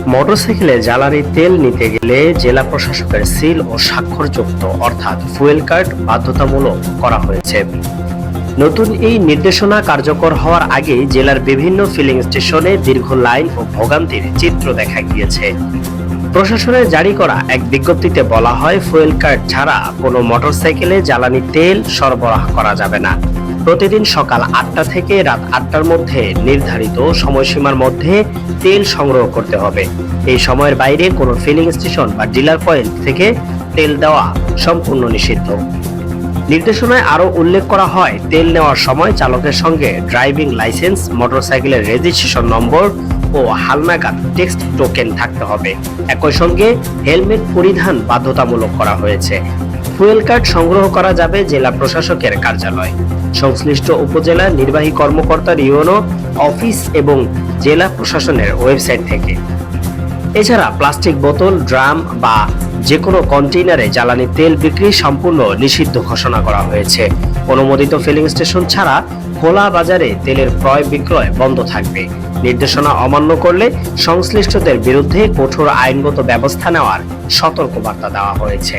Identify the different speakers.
Speaker 1: মোটরসাইকেলে জ্বালানি তেল নিতে গেলে জেলা প্রশাসকের সিল ও স্বাক্ষরযুক্ত অর্থাৎ ফুয়েল কার্ড বাধ্যতামূলক করা হয়েছে। নতুন এই নির্দেশনা কার্যকর হওয়ার আগেই জেলার বিভিন্ন ফিলিং স্টেশনে দীর্ঘ লাইন ও ভোগান্তির চিত্র দেখা গিয়েছে। প্রশাসনের জারি করা এক বিজ্ঞপ্তিতে বলা হয়, ফুয়েল কার্ড ছাড়া কোনো মোটরসাইকেলে জ্বালানি তেল সরবরাহ করা যাবে না। প্রতিদিন সকাল 8টা থেকে রাত 8টার মধ্যে নির্ধারিত সময়সীমার মধ্যে তেল সংগ্রহ করতে হবে। এই সময়ের বাইরে কোনো ফিলিং স্টেশন বা ডিলার পয়েন্ট থেকে তেল দেওয়া সম্পূর্ণ নিষিদ্ধ। নির্দেশনায় আরও উল্লেখ করা হয়, তেল নেওয়ার সময় চালকের সঙ্গে ড্রাইভিং লাইসেন্স, মোটরসাইকেলের রেজিস্ট্রেশন নম্বর ও হালনাগাদ টেক্সট টোকেন থাকতে হবে। একই সঙ্গে হেলমেট পরিধান বাধ্যতামূলক করা হয়েছে। ফুয়েল কার্ড সংগ্রহ করা যাবে জেলা প্রশাসকের কার্যালয়, সংশ্লিষ্ট উপজেলা নির্বাহী কর্মকর্তার ইউনো অফিস এবং জেলা প্রশাসনের ওয়েবসাইট থেকে। এছাড়া প্লাস্টিক বোতল, ড্রাম বা যে কোনো কন্টেইনারে জ্বালানি তেল বিক্রি সম্পূর্ণ নিষিদ্ধ ঘোষণা করা হয়েছে। অনুমোদিত ফিলিং স্টেশন ছাড়া খোলা বাজারে তেলের ক্রয় বিক্রয় বন্ধ থাকবে। নির্দেশনা অমান্য করলে সংশ্লিষ্টদের বিরুদ্ধে কঠোর আইনগত ব্যবস্থা নেওয়ার সতর্কবার্তা দেওয়া হয়েছে।